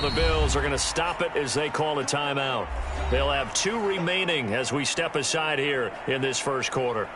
the Bills are going to stop it as they call a timeout. They'll have 2 remaining as we step aside here in this first quarter.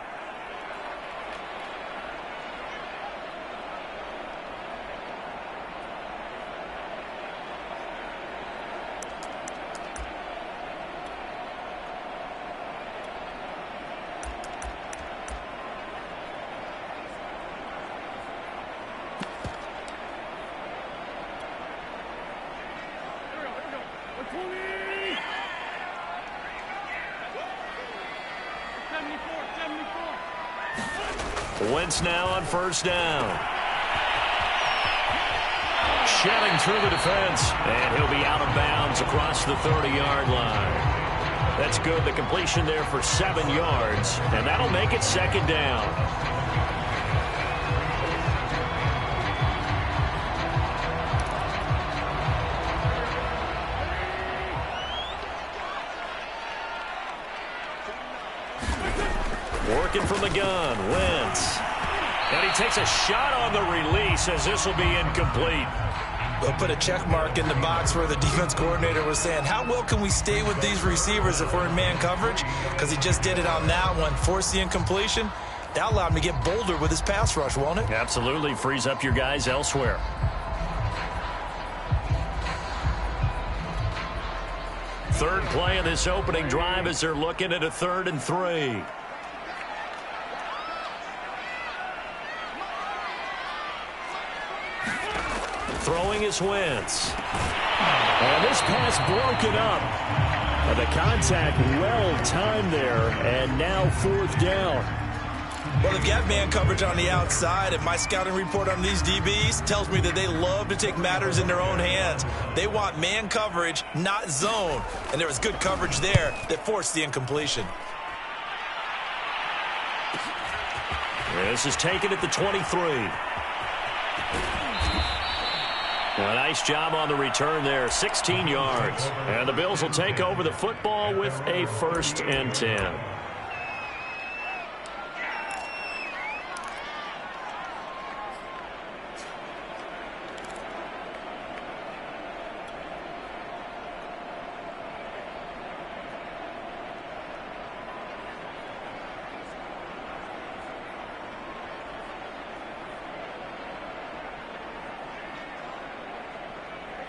Wentz now on first down. Shedding through the defense, and he'll be out of bounds across the 30-yard line. That's good. The completion there for 7 yards, and that'll make it second down. Working from the gun, Wentz. And he takes a shot on the release as this will be incomplete. They'll put a check mark in the box where the defense coordinator was saying, how well can we stay with these receivers if we're in man coverage? Because he just did it on that one, forced the incompletion. That'll allow him to get bolder with his pass rush, won't it? Absolutely. Frees up your guys elsewhere. Third play of this opening drive as they're looking at a 3rd and 3. Throwing is Wentz. And this pass broken up. And the contact well timed there. And now 4th down. Well, they've got man coverage on the outside, and my scouting report on these DBs tells me that they love to take matters in their own hands. They want man coverage, not zone. And there was good coverage there that forced the incompletion. This is taken at the 23. A nice job on the return there, 16 yards. And the Bills will take over the football with a 1st and 10.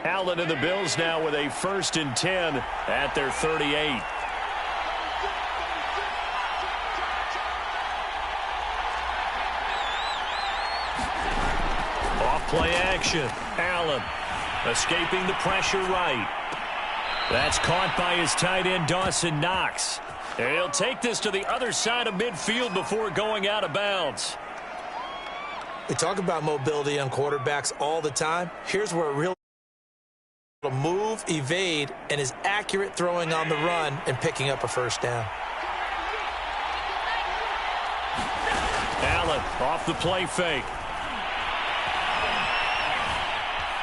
Allen and the Bills now with a 1st and 10 at their 38. Off play action. Allen escaping the pressure right. That's caught by his tight end Dawson Knox. And he'll take this to the other side of midfield before going out of bounds. We talk about mobility on quarterbacks all the time. Here's where it really move, evade, and is accurate throwing on the run and picking up a 1st down. Allen off the play fake.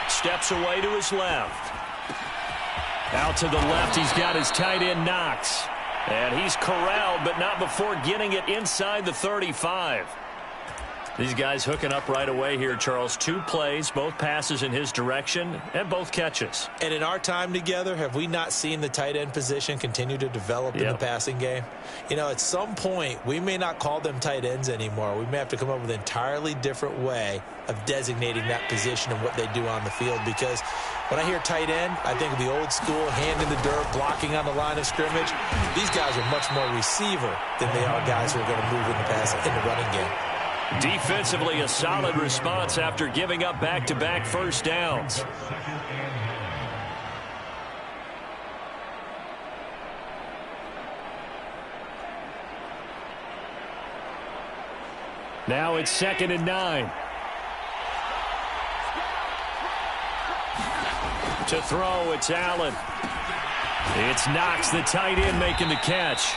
Steps away to his left. Out to the left, he's got his tight end Knox. And he's corralled, but not before getting it inside the 35. These guys hooking up right away here, Charles. 2 plays, both passes in his direction, and both catches. And in our time together, have we not seen the tight end position continue to develop in the passing game? You know, at some point, we may not call them tight ends anymore. We may have to come up with an entirely different way of designating that position and what they do on the field. Because when I hear tight end, I think of the old school, hand in the dirt, blocking on the line of scrimmage. These guys are much more receiver than they are guys who are going to move in the running game. Defensively, a solid response after giving up back-to-back 1st downs. Now it's 2nd and 9. To throw, it's Allen. It's Knox, the tight end, making the catch.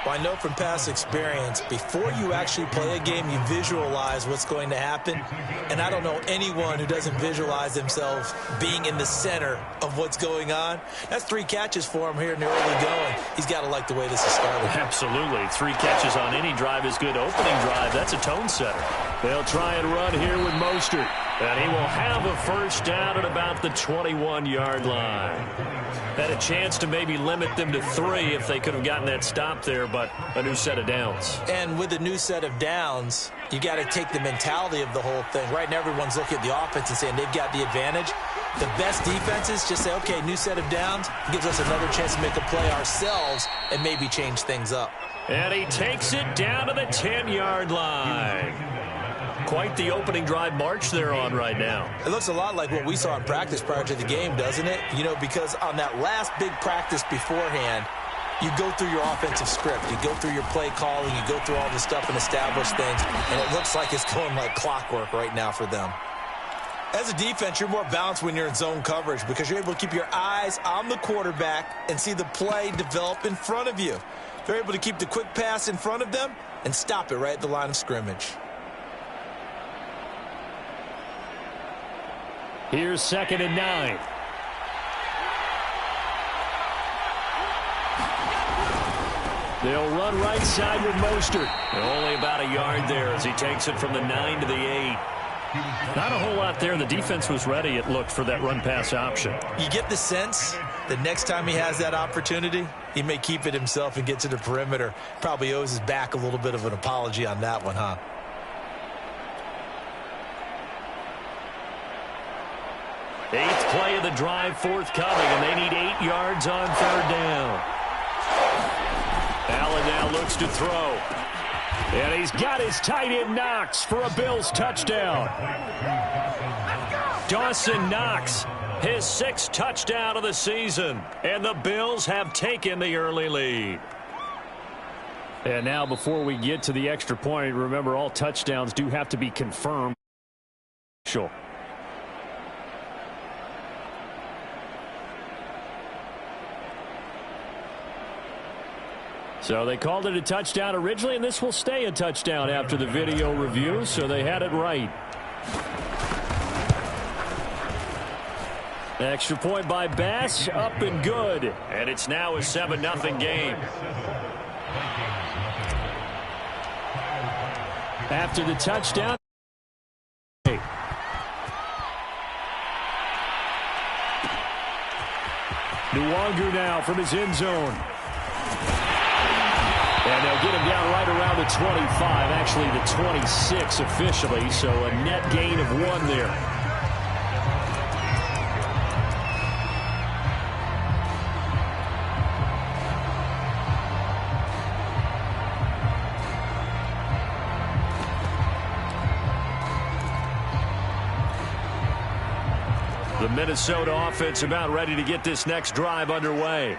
Well, I know from past experience, before you actually play a game, you visualize what's going to happen. And I don't know anyone who doesn't visualize themselves being in the center of what's going on. That's 3 catches for him here in the early going. He's got to like the way this is started. Absolutely. 3 catches on any drive is good. Opening drive, that's a tone setter. They'll try and run here with Mostert. And he will have a first down at about the 21-yard line. Had a chance to maybe limit them to 3 if they could have gotten that stop there, but a new set of downs. And with a new set of downs, you got to take the mentality of the whole thing. Right now, everyone's looking at the offense and saying they've got the advantage. The best defenses just say, okay, new set of downs, gives us another chance to make a play ourselves and maybe change things up. And he takes it down to the 10-yard line. Quite the opening drive march they're on right now. It looks a lot like what we saw in practice prior to the game, doesn't it? You know, because on that last big practice beforehand, you go through your offensive script. You go through your play calling. You go through all this stuff and establish things. And it looks like it's going like clockwork right now for them. As a defense, you're more balanced when you're in zone coverage because you're able to keep your eyes on the quarterback and see the play develop in front of you. You're able to keep the quick pass in front of them and stop it right at the line of scrimmage. Here's 2nd and 9. They'll run right side with Mostert. Only about a yard there as he takes it from the 9 to the 8. Not a whole lot there. The defense was ready, it looked, for that run-pass option. You get the sense that next time he has that opportunity, he may keep it himself and get to the perimeter. Probably owes his back a little bit of an apology on that one, huh? Eighth play of the drive forthcoming, and they need 8 yards on 3rd down. Allen now looks to throw. And he's got his tight end Knox for a Bills touchdown. Dawson Knox, his 6th touchdown of the season. And the Bills have taken the early lead. And now before we get to the extra point, remember all touchdowns do have to be confirmed. Sure. So they called it a touchdown originally, and this will stay a touchdown after the video review, so they had it right. Extra point by Bass, up and good. And it's now a 7-0 game. After the touchdown. Nwangu now from his end zone. And they'll get him down right around the 25, actually the 26 officially, so a net gain of 1 there. The Minnesota offense about ready to get this next drive underway.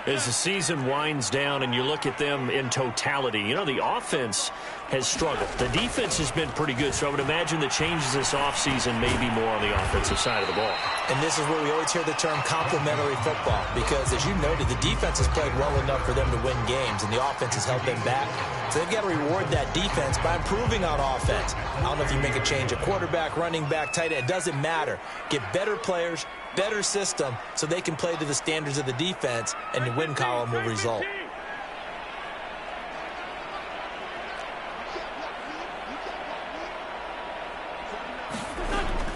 As the season winds down and you look at them in totality, you know, the offense has struggled. The defense has been pretty good, so I would imagine the changes this offseason may be more on the offensive side of the ball. And this is where we always hear the term complementary football because, as you noted, the defense has played well enough for them to win games, and the offense has held them back. So they've got to reward that defense by improving on offense. I don't know if you make a change at quarterback, running back, tight end. It doesn't matter. Get better players, better system, so they can play to the standards of the defense, and the win column will result.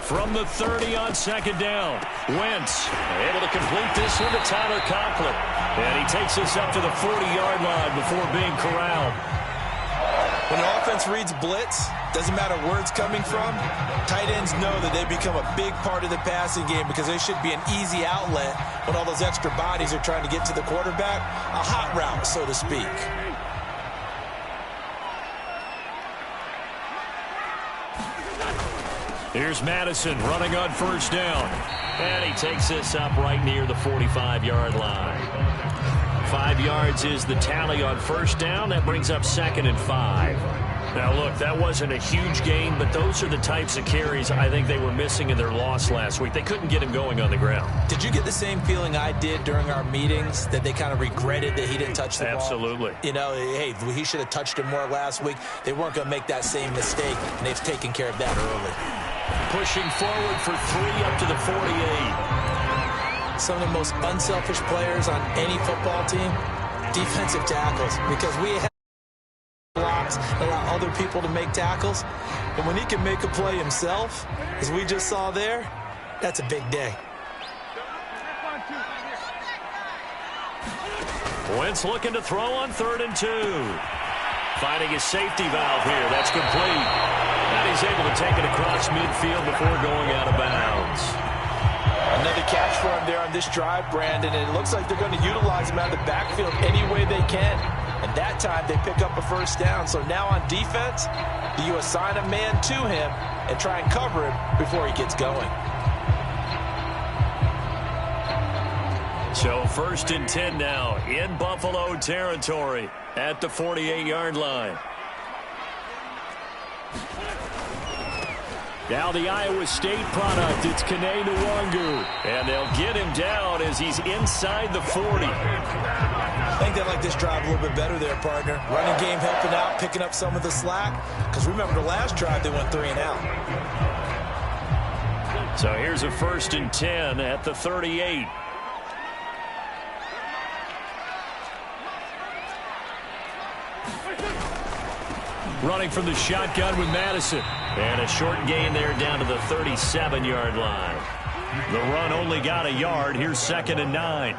From the 30 on 2nd down, Wentz able to complete this one to Tyler Conklin. And he takes this up to the 40-yard line before being corralled. When the offense reads blitz, doesn't matter where it's coming from, tight ends know that they become a big part of the passing game because they should be an easy outlet when all those extra bodies are trying to get to the quarterback. A hot route, so to speak. Here's Madison running on 1st down. And he takes this up right near the 45-yard line. 5 yards is the tally on 1st down. That brings up 2nd and 5. Now, look, that wasn't a huge gain, but those are the types of carries I think they were missing in their loss last week. They couldn't get him going on the ground. Did you get the same feeling I did during our meetings, that they kind of regretted that he didn't touch the ball? Absolutely. You know, hey, he should have touched it more last week. They weren't going to make that same mistake, and they've taken care of that early. Pushing forward for 3 up to the 48. Some of the most unselfish players on any football team, defensive tackles, because we have blocks, allow other people to make tackles. And when he can make a play himself, as we just saw there, that's a big day. Wentz looking to throw on 3rd and 2. Finding his safety valve here. That's complete. And he's able to take it across midfield before going out of bounds. Another catch for him there on this drive, Brandon, and it looks like they're going to utilize him out of the backfield any way they can. And that time they pick up a first down. So now on defense, you assign a man to him and try and cover him before he gets going. So 1st and 10 now in Buffalo territory at the 48-yard line. Now the Iowa State product, it's Kennycam23's. And they'll get him down as he's inside the 40. I think they like this drive a little bit better there, partner. Running game helping out, picking up some of the slack. Because remember the last drive, they went 3 and out. So here's a 1st and 10 at the 38. Running from the shotgun with Madison. And a short gain there down to the 37-yard line. The run only got a yard. Here's 2nd and 9.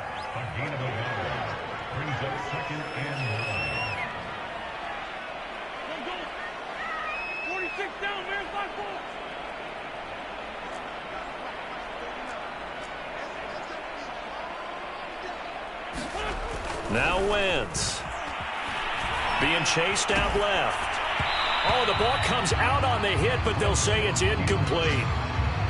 Now Wentz. Being chased out left. Oh, the ball comes out on the hit, but they'll say it's incomplete.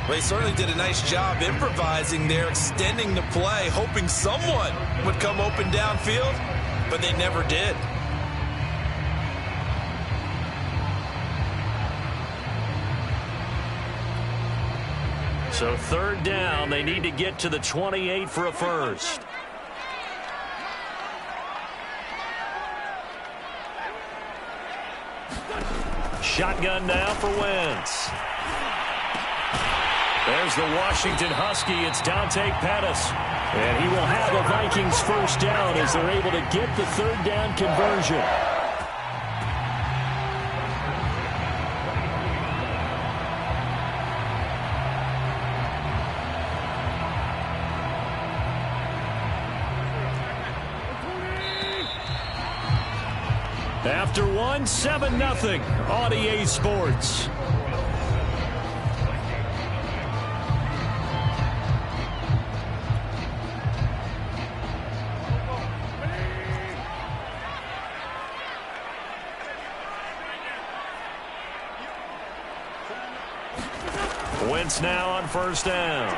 Well, he certainly did a nice job improvising there, extending the play, hoping someone would come open downfield, but they never did. So 3rd down, they need to get to the 28 for a first. Shotgun now for Wentz. There's the Washington Husky. It's Dante Pettis. And he will have a Vikings first down as they're able to get the 3rd down conversion. After 1, 7-0 on EA Sports. Wentz now on 1st down.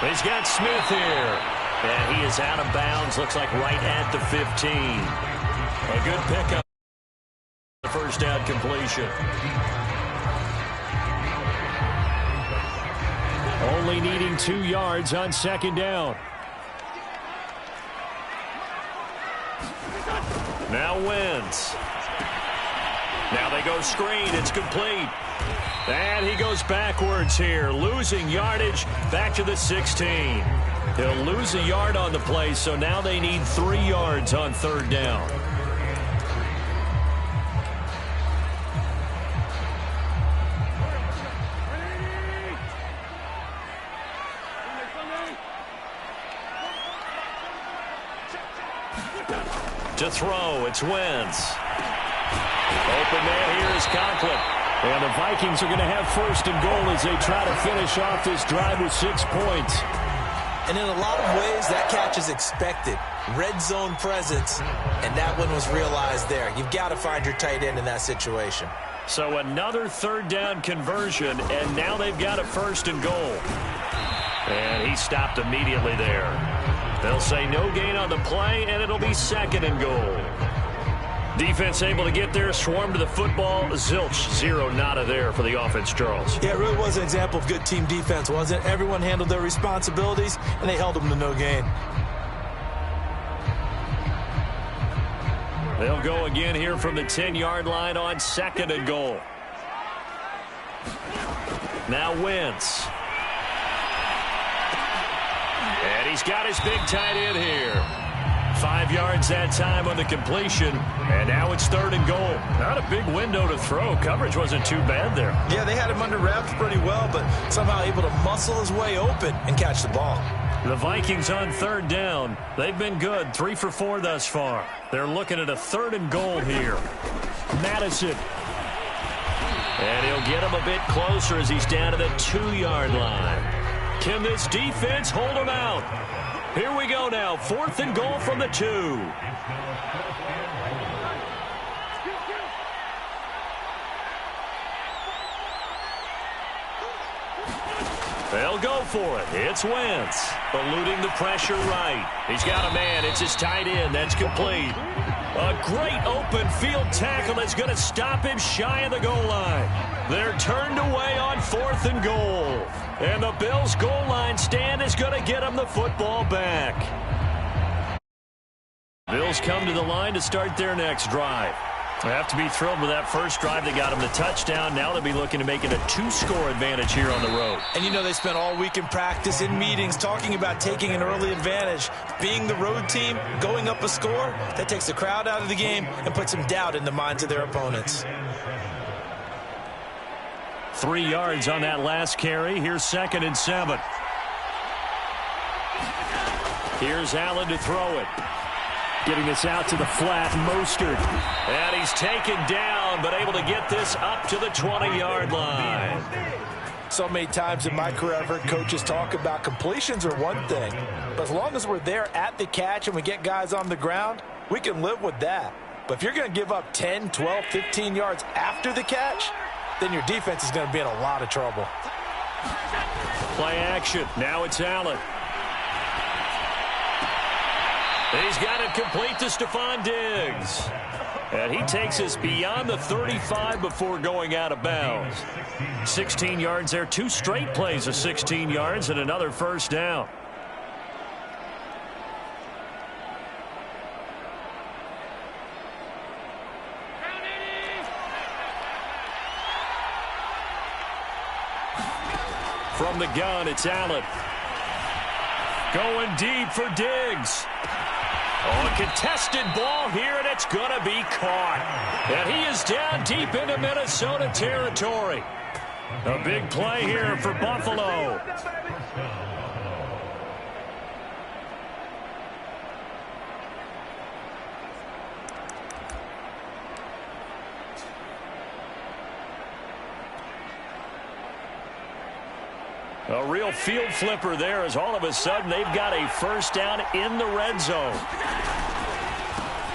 He's got Smith here. And he is out of bounds. Looks like right at the 15. A good pickup. The 1st down completion. Only needing 2 yards on 2nd down. Now Wentz. Now they go screen. It's complete. And he goes backwards here, losing yardage back to the 16. He'll lose a yard on the play, so now they need 3 yards on 3rd down. To throw, it's Wentz. Open man here is Conklin. And the Vikings are going to have 1st and goal as they try to finish off this drive with 6 points. And in a lot of ways, that catch is expected. Red zone presence, and that one was realized there. You've got to find your tight end in that situation. So another 3rd down conversion, and now they've got a 1st and goal. And he stopped immediately there. They'll say no gain on the play, and it'll be 2nd and goal. Defense able to get there, swarm to the football. Zilch, 0 nada there for the offense, Charles. Yeah, it really was an example of good team defense, wasn't it? Everyone handled their responsibilities, and they held them to no gain. They'll go again here from the 10-yard line on 2nd and goal. Now Wentz. And he's got his big tight end here. 5 yards that time on the completion, and now it's 3rd and goal. Not a big window to throw. Coverage wasn't too bad there. Yeah, they had him under wraps pretty well, but somehow able to muscle his way open and catch the ball. The Vikings on 3rd down. They've been good, 3 for 4 thus far. They're looking at a 3rd and goal here. Madison. And he'll get him a bit closer as he's down to the 2-yard line. Can this defense hold him out? Here we go now, 4th and goal from the 2. They'll go for it. It's Wentz, eluding the pressure right. He's got a man. It's his tight end. That's complete. A great open field tackle that's going to stop him shy of the goal line. They're turned away on 4th and goal. And the Bills' goal line stand is going to get them the football back. Bills come to the line to start their next drive. They have to be thrilled with that first drive that got them the touchdown. Now they'll be looking to make it a 2-score advantage here on the road. And you know they spent all week in practice, in meetings, talking about taking an early advantage. Being the road team, going up a score, that takes the crowd out of the game and puts some doubt in the minds of their opponents. 3 yards on that last carry. Here's 2nd and 7. Here's Allen to throw it. Getting this out to the flat, Mostert. And he's taken down, but able to get this up to the 20-yard line. So many times in my career, I've heard coaches talk about completions are one thing, but as long as we're there at the catch and we get guys on the ground, we can live with that. But if you're going to give up 10, 12, 15 yards after the catch, then your defense is going to be in a lot of trouble. Play action. Now it's Allen. He's got it complete to Stephon Diggs. And he takes us beyond the 35 before going out of bounds. 16 yards there. 2 straight plays of 16 yards and another first down. From the gun, it's Allen. Going deep for Diggs. Oh, a contested ball here, and it's going to be caught. And he is down deep into Minnesota territory. A big play here for Buffalo. A real field flipper there as all of a sudden they've got a first down in the red zone.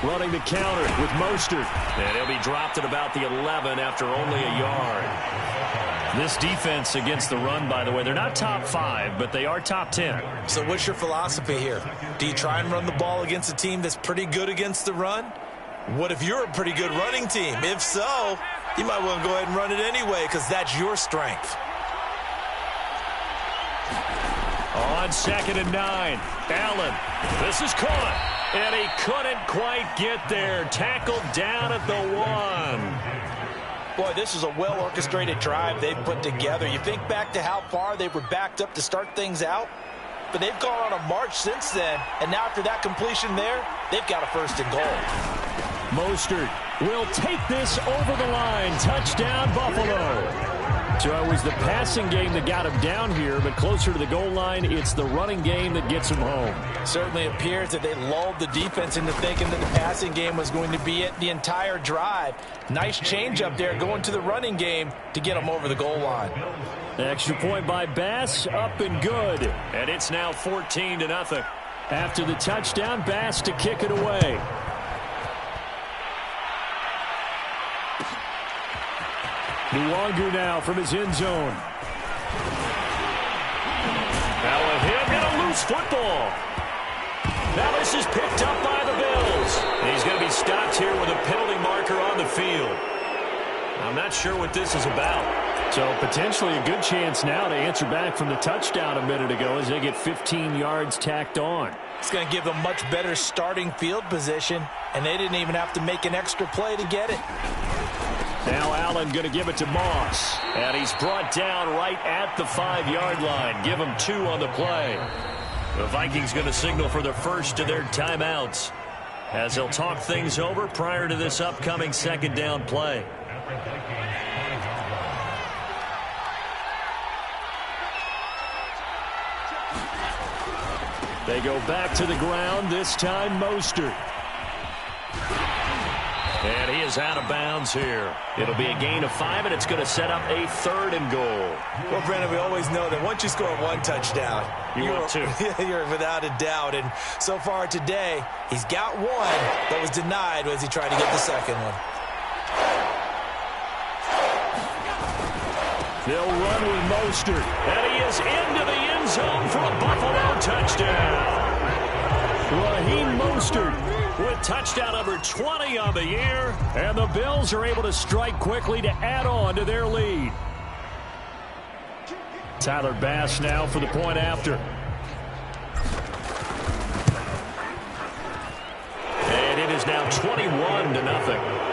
Running the counter with Mostert. And he'll be dropped at about the 11 after only a yard. This defense against the run, by the way, they're not top 5, but they are top 10. So what's your philosophy here? Do you try and run the ball against a team that's pretty good against the run? What if you're a pretty good running team? If so, you might want to go ahead and run it anyway because that's your strength. On 2nd and 9, Allen. This is caught, and he couldn't quite get there. Tackled down at the 1. Boy, this is a well-orchestrated drive they've put together. You think back to how far they were backed up to start things out, but they've gone on a march since then, and now after that completion there, they've got a 1st and goal. Mostert will take this over the line. Touchdown, Buffalo. So it was the passing game that got him down here, but closer to the goal line, it's the running game that gets him home. Certainly appears that they lulled the defense into thinking that the passing game was going to be it the entire drive. Nice change up there going to the running game to get them over the goal line. Extra point by Bass, up and good. And it's now 14-0. After the touchdown, Bass to kick it away. Nwangu now from his end zone. Now a hit and a loose football. Now this is picked up by the Bills. And he's going to be stopped here with a penalty marker on the field. I'm not sure what this is about. So potentially a good chance now to answer back from the touchdown a minute ago as they get 15 yards tacked on. It's going to give them much better starting field position, and they didn't even have to make an extra play to get it. Now Allen going to give it to Moss. And he's brought down right at the 5-yard line. Give him 2 on the play. The Vikings going to signal for the first of their timeouts as they'll talk things over prior to this upcoming second down play. They go back to the ground, this time Mostert. And he is out of bounds here. It'll be a gain of 5, and it's going to set up a 3rd and goal. Well, Brandon, we always know that once you score 1 touchdown, you're 2. You're without a doubt. And so far today, he's got 1, but was denied as he tried to get the second one. They'll run with Mostert, and he is into the end zone for a Buffalo touchdown. Raheem Mostert with touchdown number 20 on the year, and the Bills are able to strike quickly to add on to their lead. Tyler Bass now for the point after. And it is now 21-0.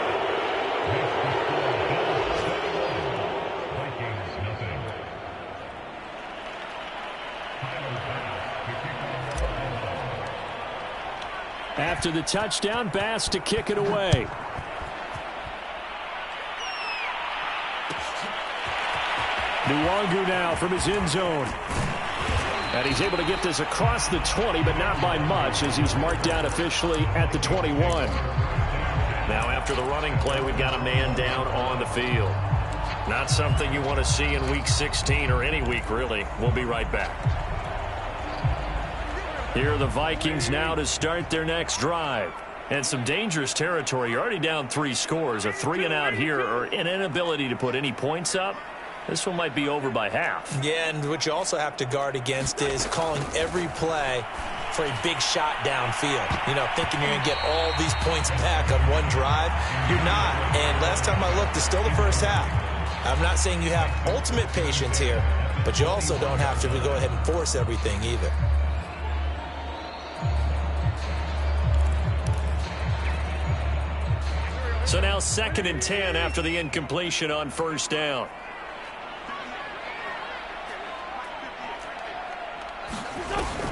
After the touchdown, Bass to kick it away. Nwangu now from his end zone. And he's able to get this across the 20, but not by much, as he's marked down officially at the 21. Now after the running play, we've got a man down on the field. Not something you want to see in Week 16 or any week, really. We'll be right back. Here are the Vikings now to start their next drive. And some dangerous territory. You're already down 3 scores. A 3-and-out here, or an inability to put any points up. This one might be over by half. Yeah, and what you also have to guard against is calling every play for a big shot downfield. You know, thinking you're going to get all these points back on one drive. You're not. And last time I looked, it's still the first half. I'm not saying you have ultimate patience here, but you also don't have to go ahead and force everything either. So now 2nd and 10 after the incompletion on first down.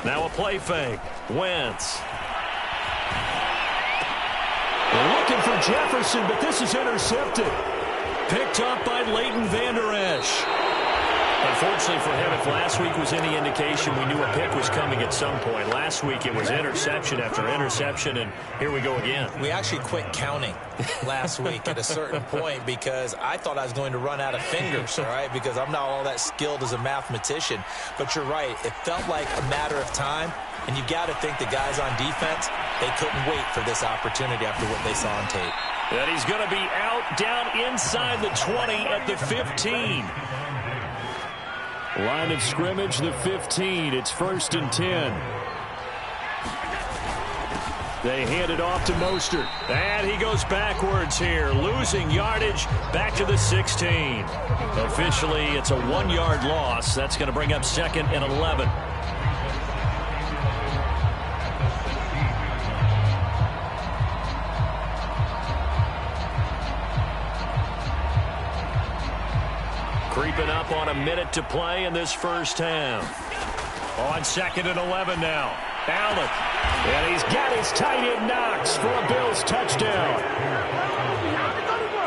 Now a play fake. Wentz. They're looking for Jefferson, but this is intercepted. Picked up by Leighton Vander Esch. Unfortunately for him, if last week was any indication, we knew a pick was coming at some point. Last week it was interception after interception, and here we go again. We actually quit counting last week at a certain point because I thought I was going to run out of fingers, all right, because I'm not all that skilled as a mathematician. But you're right. It felt like a matter of time, and you got to think the guys on defense, they couldn't wait for this opportunity after what they saw on tape. And he's going to be out down inside the 20 at the 15. Line of scrimmage, the 15. It's 1st and 10. They hand it off to Mostert. And he goes backwards here, losing yardage back to the 16. Officially, it's a 1-yard loss. That's going to bring up 2nd and 11. Creeping up on a minute to play in this first half. On 2nd and 11 now. Allen. And he's got his tight end Knox for a Bills touchdown.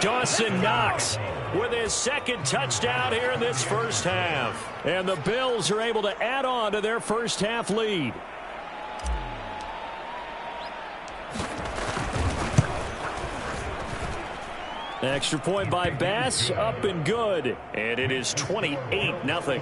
Dawson Knox with his 2nd touchdown here in this first half. And the Bills are able to add on to their first half lead. Extra point by Bass, up and good. And it is 28-0.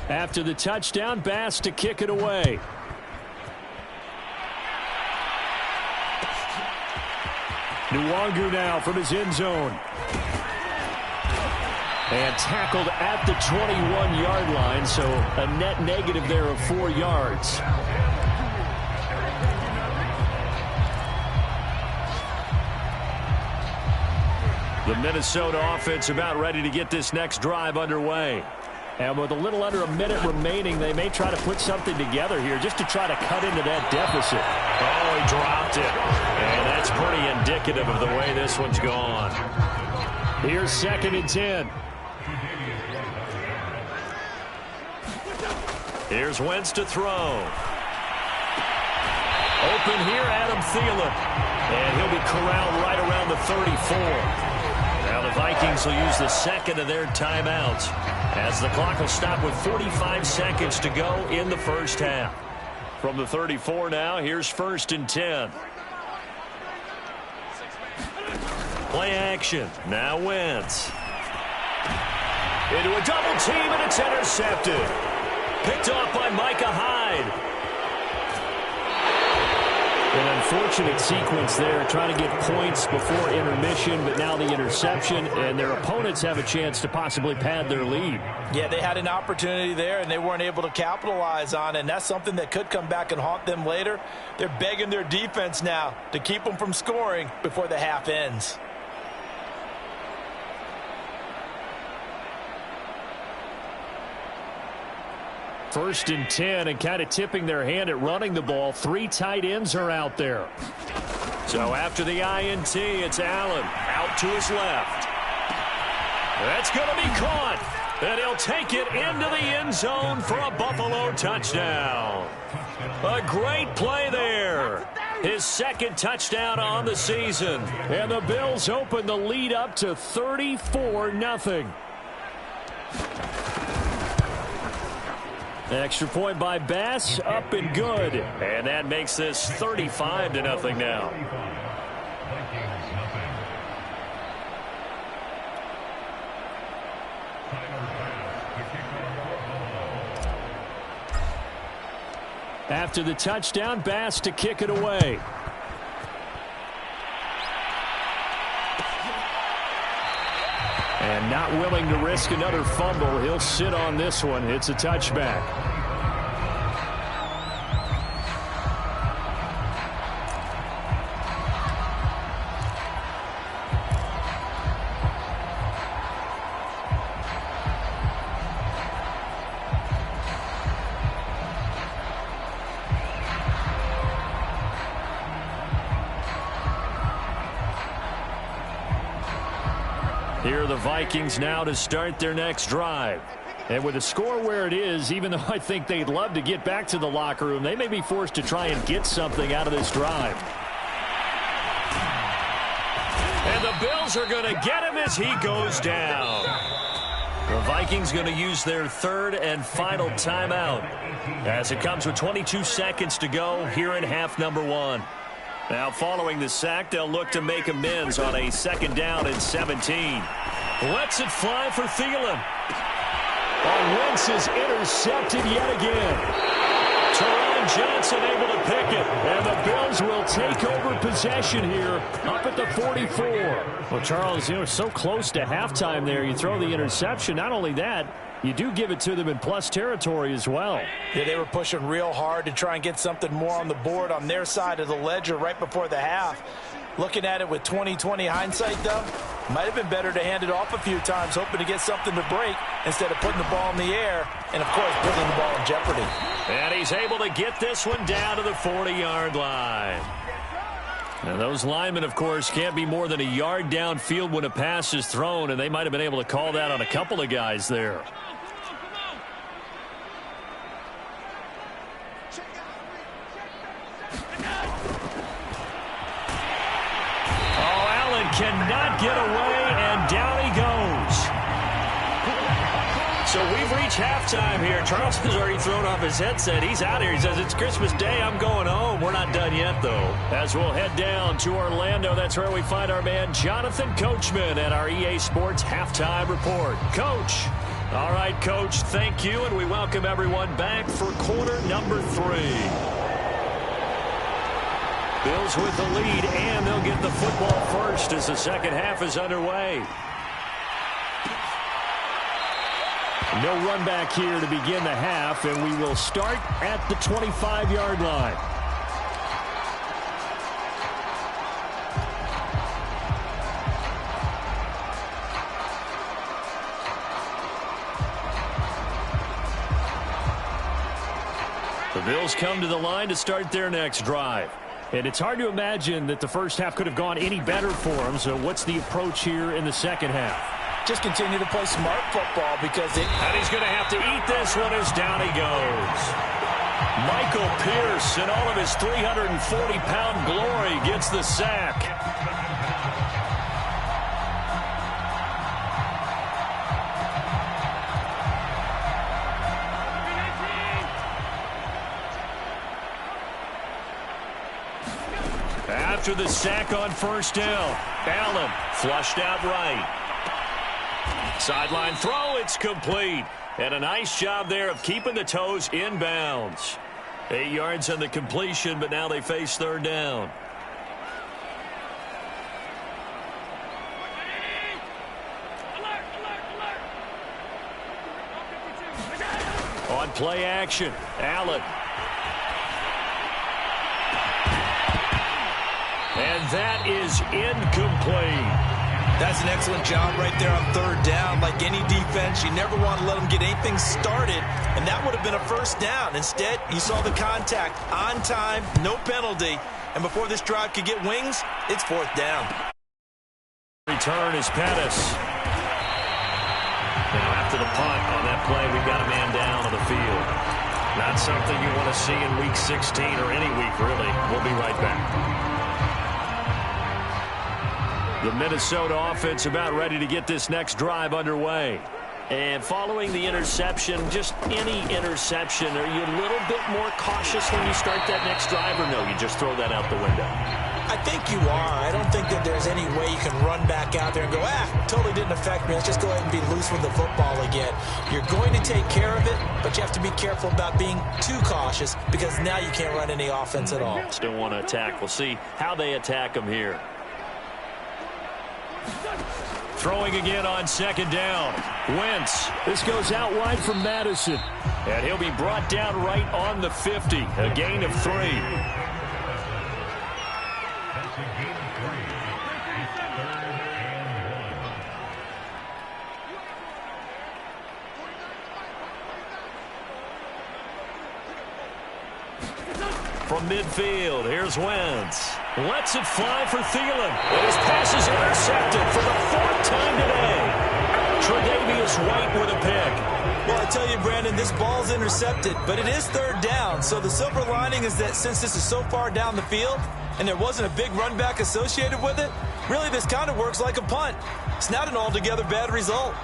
After the touchdown, Bass to kick it away. Nwangu now from his end zone. And tackled at the 21-yard line, so a net negative there of 4 yards. The Minnesota offense about ready to get this next drive underway. And with a little under a minute remaining, they may try to put something together here just to try to cut into that deficit. Oh, he dropped it. And that's pretty indicative of the way this one's gone. Here's 2nd and 10. Here's Wentz to throw. Open here, Adam Thielen. And he'll be corralled right around the 34. Now the Vikings will use the 2nd of their timeouts as the clock will stop with 45 seconds to go in the first half. From the 34 now, here's 1st and 10. Play action. Now Wentz. Into a double team, and it's intercepted. Picked off by Micah Hyde. An unfortunate sequence there, trying to get points before intermission, but now the interception, and their opponents have a chance to possibly pad their lead. Yeah, they had an opportunity there, and they weren't able to capitalize on it, and that's something that could come back and haunt them later. They're begging their defense now to keep them from scoring before the half ends. First and 10, and kind of tipping their hand at running the ball. 3 tight ends are out there. So after the INT, it's Allen out to his left. That's going to be caught, and he'll take it into the end zone for a Buffalo touchdown. A great play there. His 2nd touchdown on the season. And the Bills open the lead up to 34-0. Extra point by Bass, up and good. And that makes this 35-0 now. After the touchdown, Bass to kick it away. And not willing to risk another fumble. He'll sit on this one. It's a touchback. Here are the Vikings now to start their next drive. And with the score where it is, even though I think they'd love to get back to the locker room, they may be forced to try and get something out of this drive. And the Bills are going to get him as he goes down. The Vikings going to use their 3rd and final timeout as it comes with 22 seconds to go here in half number 1. Now, following the sack, they'll look to make amends on a 2nd down and 17. Lets it fly for Thielen. Wentz is intercepted yet again. Teron Johnson able to pick it. And the Bills will take over possession here up at the 44. Well, Charles, you know, so close to halftime there. You throw the interception. Not only that, you do give it to them in plus territory as well. Yeah, they were pushing real hard to try and get something more on the board on their side of the ledger right before the half. Looking at it with 20/20 hindsight, though, might have been better to hand it off a few times, hoping to get something to break instead of putting the ball in the air and, of course, putting the ball in jeopardy. And he's able to get this one down to the 40-yard line. Now, those linemen, of course, can't be more than a yard downfield when a pass is thrown, and they might have been able to call that on a couple of guys there. Cannot get away, and down he goes. So we've reached halftime here. Charles has already thrown off his headset. He's out here. He says, it's Christmas Day. I'm going home. We're not done yet, though. As we'll head down to Orlando, that's where we find our man Jonathan Coachman at our EA Sports Halftime Report. Coach. All right, Coach, thank you, and we welcome everyone back for quarter number 3. Bills with the lead, and they'll get the football first as the second half is underway. No run back here to begin the half, and we will start at the 25-yard line. Bills come to the line to start their next drive. And it's hard to imagine that the first half could have gone any better for them. So what's the approach here in the second half? Just continue to play smart football because And he's going to have to eat this one as down he goes. Michael Pierce, in all of his 340-pound glory, gets the sack. After the sack on first down, Allen flushed out right. Sideline throw, it's complete. And a nice job there of keeping the toes in bounds. 8 yards on the completion, but now they face third down. On play action, Allen. And that is incomplete. That's an excellent job right there on third down. Like any defense, you never want to let them get anything started, and that would have been a first down. Instead, you saw the contact on time, no penalty, and before this drive could get wings, it's fourth down. Return is Pettis. Now after the punt on that play, we've got a man down on the field. Not something you want to see in Week 16 or any week, really. We'll be right back. The Minnesota offense about ready to get this next drive underway. And following the interception, just any interception, are you a little bit more cautious when you start that next drive, or no, you just throw that out the window? I think you are. I don't think that there's any way you can run back out there and go, totally didn't affect me. Let's just go ahead and be loose with the football again. You're going to take care of it, but you have to be careful about being too cautious because now you can't run any offense at all. Still want to attack. We'll see how they attack them here. Throwing again on second down. Wentz. This goes out wide from Madison. And he'll be brought down right on the 50. A gain of 3. From midfield, here's Wentz. Lets it fly for Thielen. And his pass is intercepted for the 4th time today. Tre'Davious White with a pick. Well, I tell you, Brandon, this ball's intercepted, but it is third down. So the silver lining is that since this is so far down the field and there wasn't a big run back associated with it, really this kind of works like a punt. It's not an altogether bad result.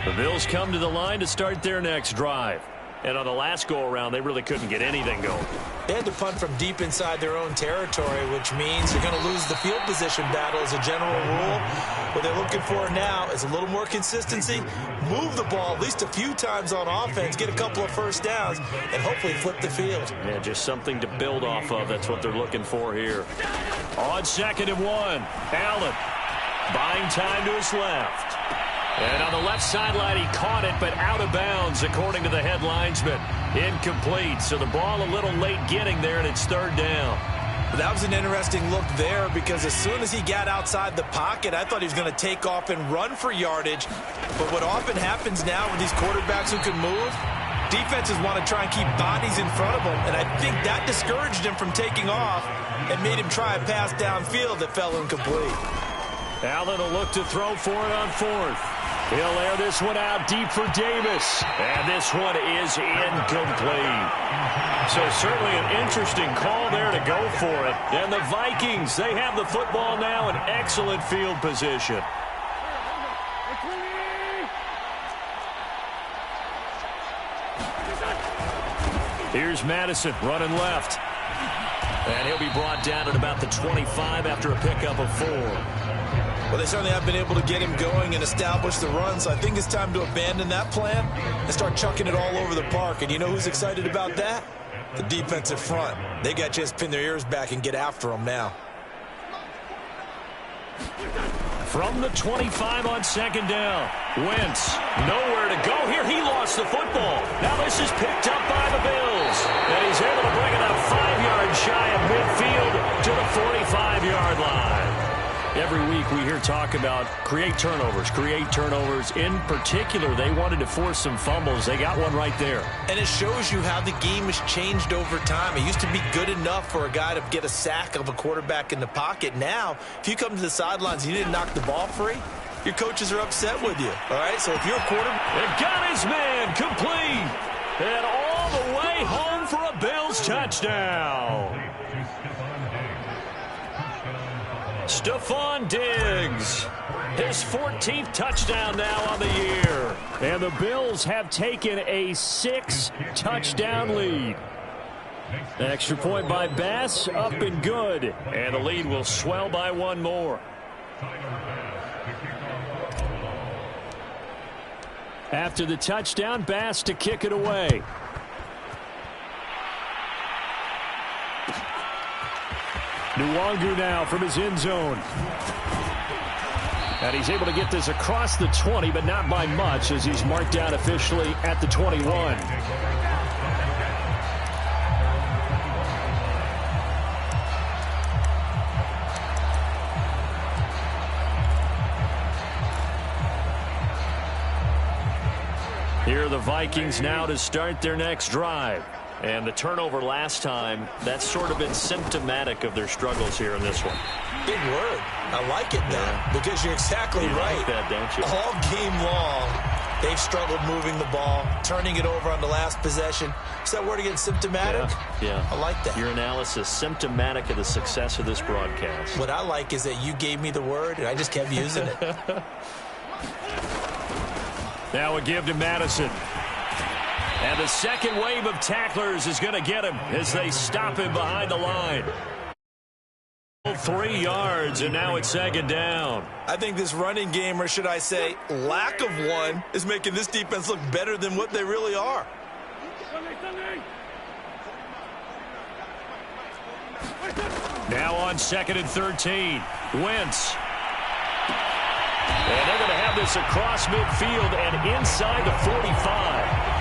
The Bills come to the line to start their next drive. And on the last go-around, they really couldn't get anything going. They had to punt from deep inside their own territory, which means you're going to lose the field position battle as a general rule. What they're looking for now is a little more consistency, move the ball at least a few times on offense, get a couple of first downs, and hopefully flip the field. Yeah, just something to build off of. That's what they're looking for here. On 2nd and 1, Allen buying time to his left. And on the left sideline, he caught it, but out of bounds, according to the head linesman. Incomplete, so the ball a little late getting there, and it's third down. That was an interesting look there because as soon as he got outside the pocket, I thought he was going to take off and run for yardage. But what often happens now with these quarterbacks who can move, defenses want to try and keep bodies in front of them, and I think that discouraged him from taking off and made him try a pass downfield that fell incomplete. Allen will look to throw for it on 4th. He'll air this one out deep for Davis. And this one is incomplete. So certainly an interesting call there to go for it. And the Vikings, they have the football now in excellent field position. Here's Madison running left. And he'll be brought down at about the 25 after a pickup of 4. Well, they certainly have been able to get him going and establish the run, so I think it's time to abandon that plan and start chucking it all over the park. And you know who's excited about that? The defensive front. They got to just pin their ears back and get after him now. From the 25 on 2nd down, Wentz nowhere to go here. He lost the football. Now this is picked up by the Bills. And he's able to bring it up 5 yards shy of midfield to the 45-yard line. Every week we hear talk about create turnovers. In particular, they wanted to force some fumbles. They got one right there. And it shows you how the game has changed over time. It used to be good enough for a guy to get a sack of a quarterback in the pocket. Now, if you come to the sidelines and you didn't knock the ball free, your coaches are upset with you. All right, so if you're a quarterback. It got his man complete. And all the way home for a Bills touchdown. Stephon Diggs, his 14th touchdown now on the year. And the Bills have taken a 6-touchdown lead. Extra point by Bass, up and good. And the lead will swell by one more. After the touchdown, Bass to kick it away. Nwangu now from his end zone. And he's able to get this across the 20, but not by much as he's marked down officially at the 21. Here are the Vikings now to start their next drive. And the turnover last time, that's sort of been symptomatic of their struggles here in this one. Big word. I like it, though, because you're exactly right. Like that, don't you? All game long, they've struggled moving the ball, turning it over on the last possession. Is that word again, symptomatic? Yeah. I like that. Your analysis, symptomatic of the success of this broadcast. What I like is that you gave me the word, and I just kept using it. Now a give to Madison. And the second wave of tacklers is going to get him as they stop him behind the line. 3 yards, and now it's second down. I think this running game, or should I say lack of one, is making this defense look better than what they really are. Now on 2nd and 13. Wentz. And they're going to have this across midfield and inside the 45.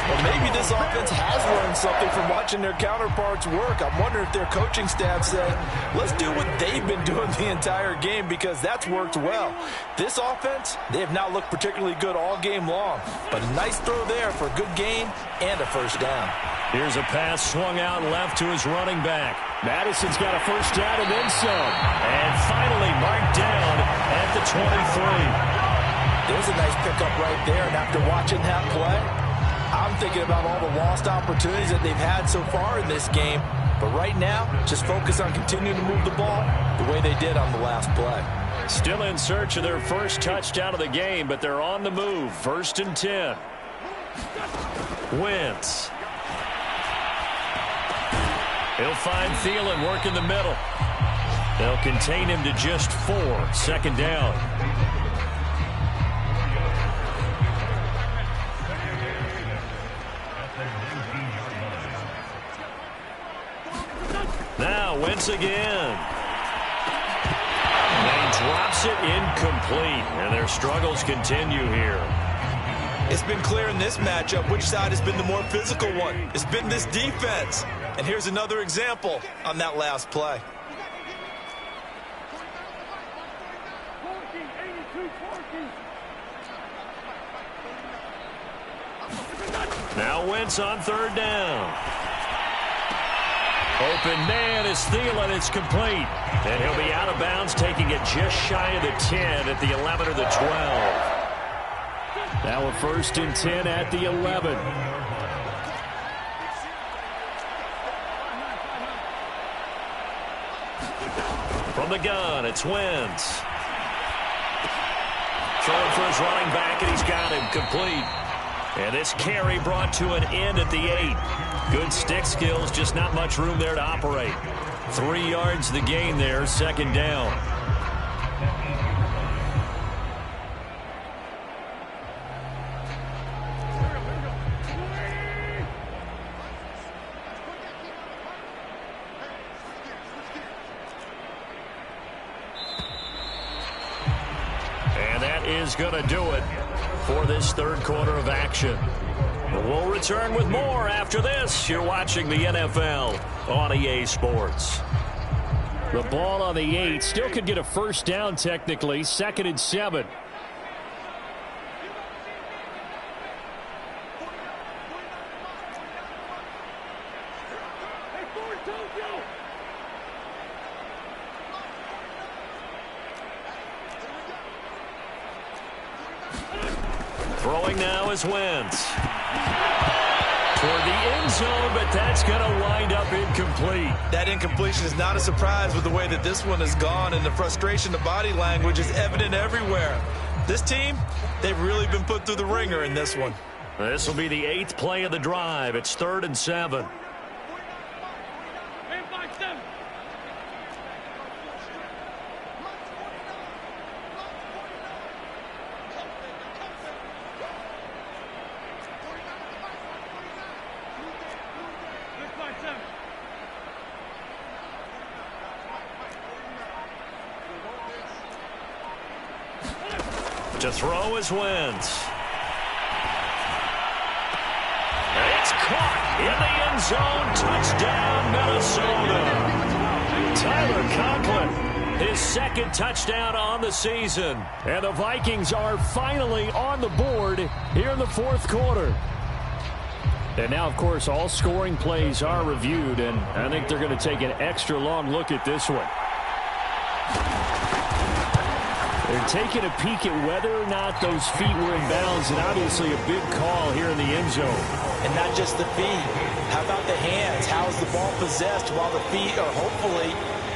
Well, maybe this offense has learned something from watching their counterparts work. I'm wondering if their coaching staff said, let's do what they've been doing the entire game because that's worked well. This offense, they have not looked particularly good all game long. But a nice throw there for a good gain and a first down. Here's a pass swung out left to his running back. Madison's got a first down and then some. And finally marked down at the 23. There's a nice pickup right there. And after watching that play, I'm thinking about all the lost opportunities that they've had so far in this game. But right now, just focus on continuing to move the ball the way they did on the last play. Still in search of their first touchdown of the game, but they're on the move. 1st and 10. Wentz. He'll find Thielen work in the middle. They'll contain him to just 4. 2nd down. Now Wentz again. And he drops it incomplete. And their struggles continue here. It's been clear in this matchup which side has been the more physical one. It's been this defense. And here's another example on that last play. Now Wentz on 3rd down. Open man is Thielen. It's complete. And he'll be out of bounds, taking it just shy of the 10 at the 11 or the 12. Now a 1st and 10 at the 11. From the gun, it's Wentz. Throwing for his running back, and he's got him complete. And this carry brought to an end at the 8. Good stick skills, just not much room there to operate. 3 yards the gain there, 2nd down. And that is going to do it for this 3rd quarter of action. We'll return with more after this. You're watching the NFL on EA Sports. The ball on the 8. Still could get a first down technically. 2nd and 7. Throwing now is Wentz. Toward the end zone, but that's going to wind up incomplete. That incompletion is not a surprise with the way that this one has gone, and the frustration, the body language is evident everywhere. This team, they've really been put through the ringer in this one. This will be the 8th play of the drive. It's 3rd and 7. To throw is Wentz. It's caught in the end zone. Touchdown, Minnesota. Tyler Conklin, his 2nd touchdown on the season. And the Vikings are finally on the board here in the 4th quarter. And now, of course, all scoring plays are reviewed, and I think they're going to take an extra long look at this one. They're taking a peek at whether or not those feet were in bounds, and obviously a big call here in the end zone. And not just the feet. How about the hands? How is the ball possessed while the feet are hopefully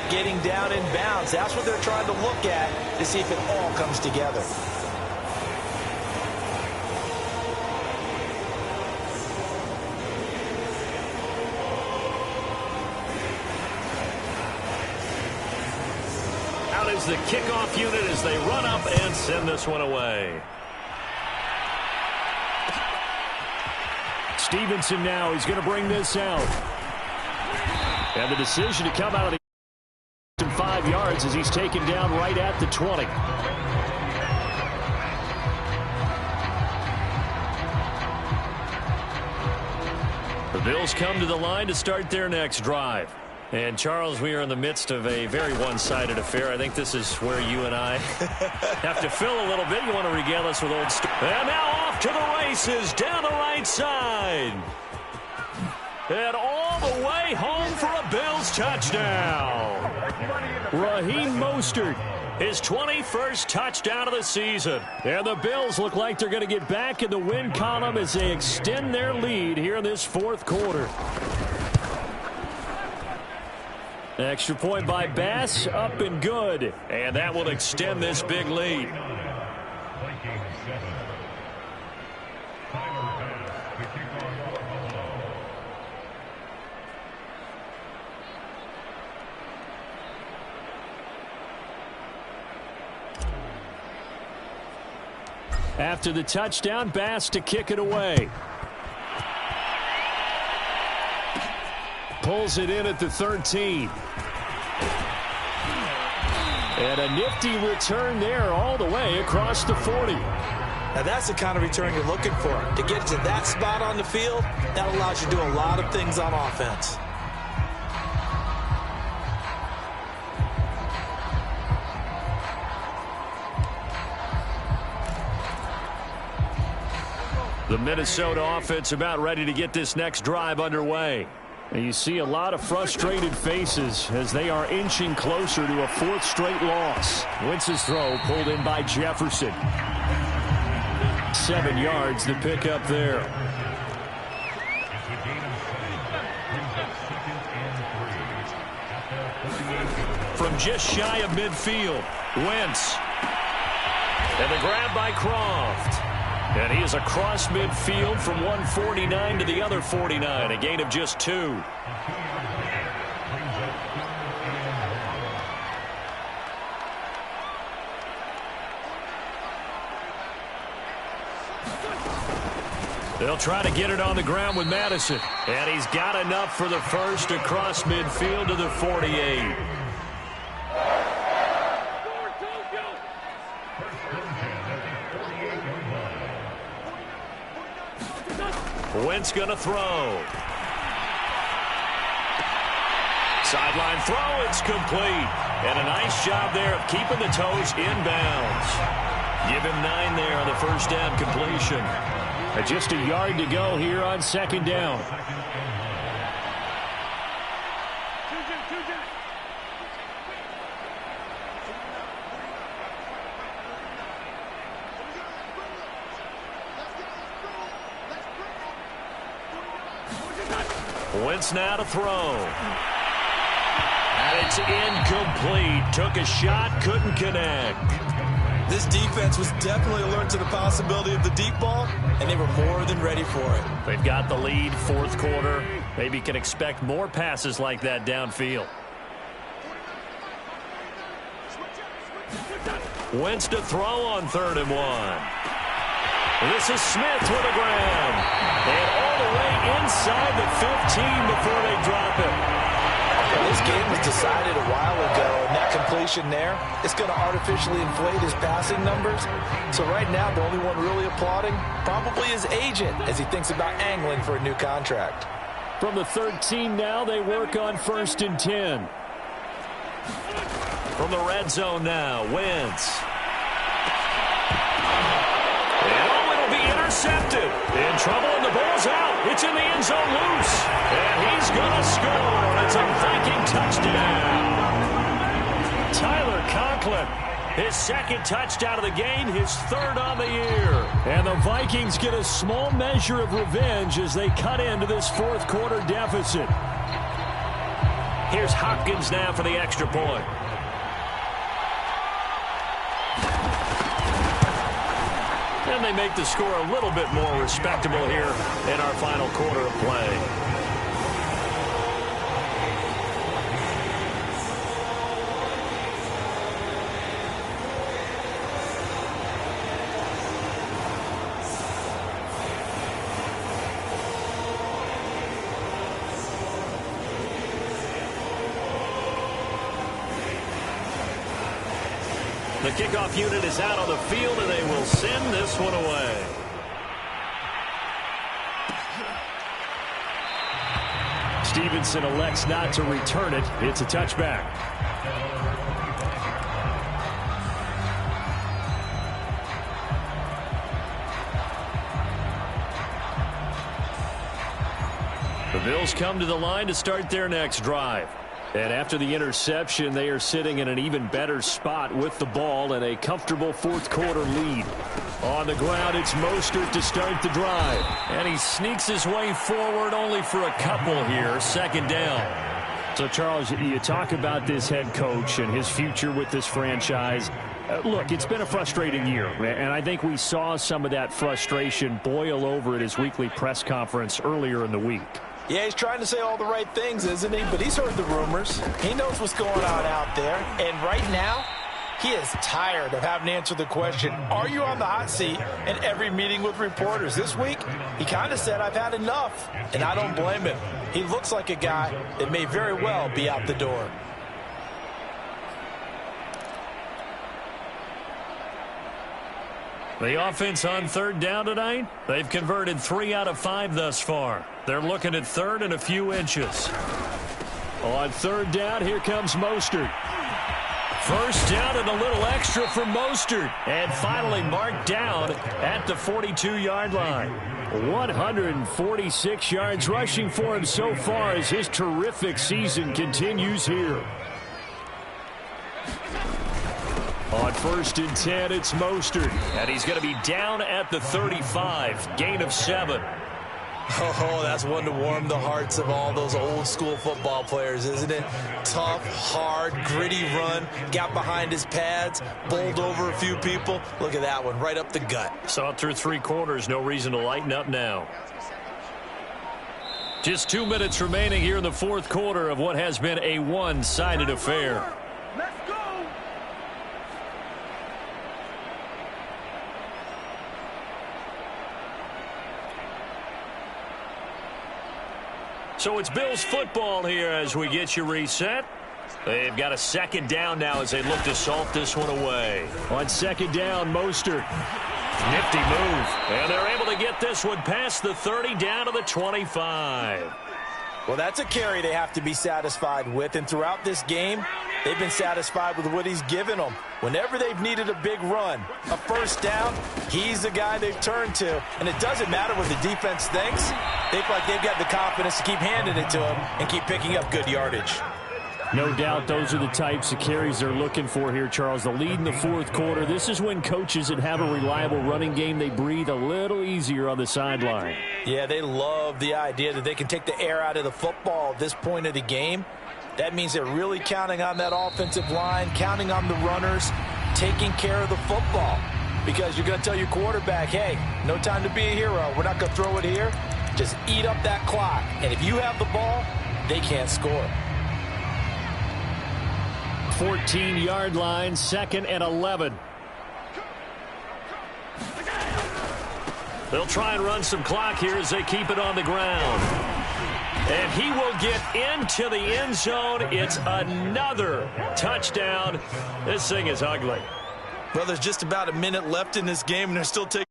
getting down in bounds? That's what they're trying to look at to see if it all comes together. Is the kickoff unit as they run up and send this one away. Stevenson now is going to bring this out. And the decision to come out of the 5 yards as he's taken down right at the 20. The Bills come to the line to start their next drive. And, Charles, we are in the midst of a very one-sided affair. I think this is where you and I have to fill a little bit. You want to regale us with old stories. And now off to the races down the right side. And all the way home for a Bills touchdown. Raheem Mostert. His 21st touchdown of the season. And the Bills look like they're going to get back in the win column as they extend their lead here in this 4th quarter. Extra point by Bass, up and good. And that will extend this big lead. After the touchdown, Bass to kick it away. Pulls it in at the 13. And a nifty return there all the way across the 40. Now that's the kind of return you're looking for. To get to that spot on the field, that allows you to do a lot of things on offense. The Minnesota offense about ready to get this next drive underway. And you see a lot of frustrated faces as they are inching closer to a 4th straight loss. Wentz's throw pulled in by Jefferson. 7 yards the pickup there. From just shy of midfield, Wentz. And the grab by Croft. And he is across midfield from 149 to the other 49, a gain of just 2. They'll try to get it on the ground with Madison. And he's got enough for the first across midfield to the 48. Wentz going to throw. Sideline throw, it's complete. And a nice job there of keeping the toes in bounds. Give him 9 there on the first down completion. Just a yard to go here on second down. Wentz now to throw. And it's incomplete. Took a shot, couldn't connect. This defense was definitely alert to the possibility of the deep ball, and they were more than ready for it. They've got the lead, fourth quarter. Maybe can expect more passes like that downfield. Wentz to throw on 3rd and 1. This is Smith with a grab. And all the way inside the 15 before they drop it. This game was decided a while ago, and that completion there, it's going to artificially inflate his passing numbers. So right now, the only one really applauding probably his agent as he thinks about angling for a new contract. From the 13 now, they work on 1st and 10. From the red zone now, Wentz. Intercepted. In trouble, and the ball's out. It's in the end zone loose. And he's going to score. It's a Viking touchdown. Tyler Conklin, his 2nd touchdown of the game, his 3rd on the year. And the Vikings get a small measure of revenge as they cut into this 4th quarter deficit. Here's Hopkins now for the extra point. And they make the score a little bit more respectable here in our final quarter of play. The kickoff unit is out on the field, and they will send this one away. Stevenson elects not to return it. It's a touchback. The Bills come to the line to start their next drive. And after the interception, they are sitting in an even better spot with the ball and a comfortable 4th quarter lead. On the ground, it's Mostert to start the drive. And he sneaks his way forward only for a couple here. 2nd down. So, Charles, you talk about this head coach and his future with this franchise. Look, it's been a frustrating year, and I think we saw some of that frustration boil over at his weekly press conference earlier in the week. Yeah, he's trying to say all the right things, isn't he? But he's heard the rumors. He knows what's going on out there. And right now, he is tired of having to answer the question, are you on the hot seat, in every meeting with reporters. This week, he kind of said, I've had enough. And I don't blame him. He looks like a guy that may very well be out the door. The offense on 3rd down tonight, they've converted 3 out of 5 thus far. They're looking at 3rd and a few inches. On 3rd down, here comes Mostert. First down and a little extra for Mostert. And finally marked down at the 42-yard line. 146 yards rushing for him so far as his terrific season continues here. On 1st and 10, it's Mostert. And he's going to be down at the 35. Gain of 7. Oh, that's one to warm the hearts of all those old-school football players, isn't it? Tough, hard, gritty run. Got behind his pads, bowled over a few people. Look at that one, right up the gut. Saw it through 3 quarters. No reason to lighten up now. Just 2 minutes remaining here in the 4th quarter of what has been a one-sided affair. So it's Bills football here as we get you reset. They've got a 2nd down now as they look to salt this one away. On 2nd down, Mostert. Nifty move. And they're able to get this one past the 30 down to the 25. Well, that's a carry they have to be satisfied with, and throughout this game, they've been satisfied with what he's given them. Whenever they've needed a big run, a first down, he's the guy they've turned to. And it doesn't matter what the defense thinks. They feel like they've got the confidence to keep handing it to him and keep picking up good yardage. No doubt those are the types of carries they're looking for here, Charles. The lead in the fourth quarter. This is when coaches that have a reliable running game, they breathe a little easier on the sideline. Yeah, they love the idea that they can take the air out of the football at this point of the game. That means they're really counting on that offensive line, counting on the runners, taking care of the football. Because you're going to tell your quarterback, hey, no time to be a hero. We're not going to throw it here. Just eat up that clock. And if you have the ball, they can't score. 14-yard line, 2nd and 11. They'll try and run some clock here as they keep it on the ground. And he will get into the end zone. It's another touchdown. This thing is ugly. Well, there's just about a minute left in this game, and they're still taking.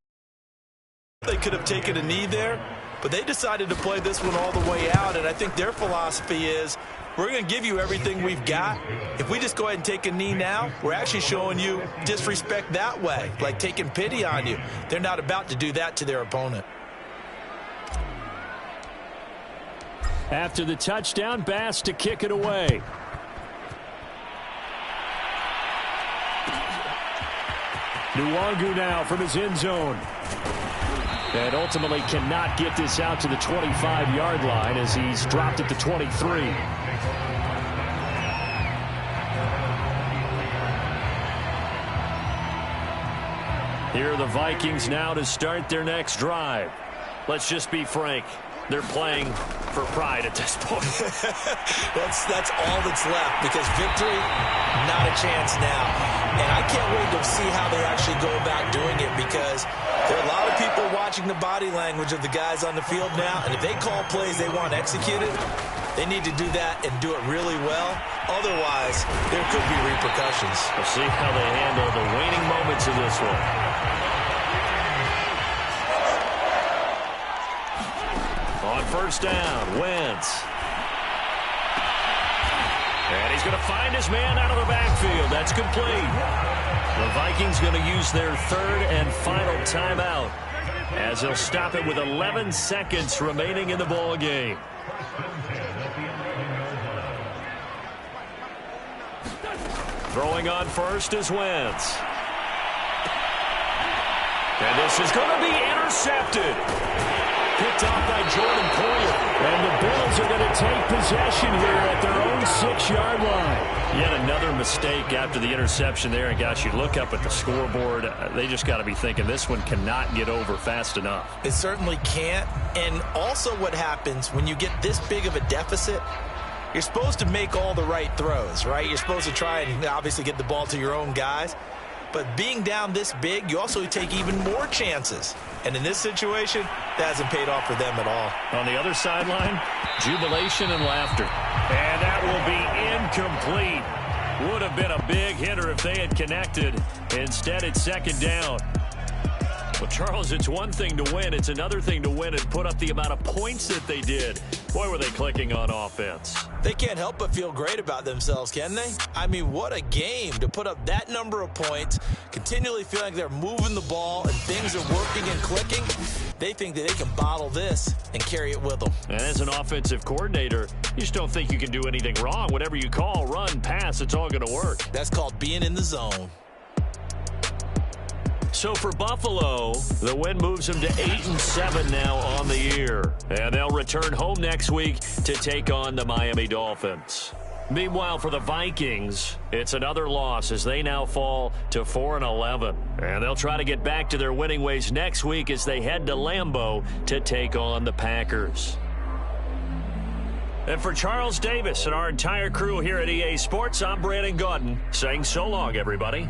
They could have taken a knee there, but they decided to play this one all the way out, and I think their philosophy is, we're going to give you everything we've got. If we just go ahead and take a knee now, we're actually showing you disrespect that way, like taking pity on you. They're not about to do that to their opponent. After the touchdown, Bass to kick it away. Nwangu now from his end zone. And ultimately cannot get this out to the 25-yard line as he's dropped at the 23. Here are the Vikings now to start their next drive. Let's just be frank. They're playing for pride at this point. That's all that's left, because victory, not a chance now. And I can't wait to see how they actually go about doing it, because there are a lot of people watching the body language of the guys on the field now, and if they call plays they want executed, they need to do that and do it really well. Otherwise, there could be repercussions. We'll see how they handle the waning moments of this one. On first down, Wentz. And he's going to find his man out of the backfield. That's complete. The Vikings going to use their third and final timeout as they'll stop it with 11 seconds remaining in the ball game. Throwing on first is Wentz. And this is going to be intercepted. Picked off by Jordan Poyer. And the Bills are going to take possession here at their own 6-yard line. Yet another mistake after the interception there. And, gosh, you look up at the scoreboard. They just got to be thinking this one cannot get over fast enough. It certainly can't. And also what happens when you get this big of a deficit, you're supposed to make all the right throws, right? You're supposed to try and obviously get the ball to your own guys. But being down this big, you also take even more chances. And in this situation, that hasn't paid off for them at all. On the other sideline, jubilation and laughter. And that will be incomplete. Would have been a big hitter if they had connected. Instead, it's second down. Well, Charles, it's one thing to win. It's another thing to win and put up the amount of points that they did. Boy, were they clicking on offense. They can't help but feel great about themselves, can they? I mean, what a game to put up that number of points, continually feeling like they're moving the ball and things are working and clicking. They think that they can bottle this and carry it with them. And as an offensive coordinator, you just don't think you can do anything wrong. Whatever you call, run, pass, it's all going to work. That's called being in the zone. So for Buffalo, the win moves them to 8-7 now on the year. And they'll return home next week to take on the Miami Dolphins. Meanwhile, for the Vikings, it's another loss as they now fall to 4-11. And they'll try to get back to their winning ways next week as they head to Lambeau to take on the Packers. And for Charles Davis and our entire crew here at EA Sports, I'm Brandon Gaudin saying so long, everybody.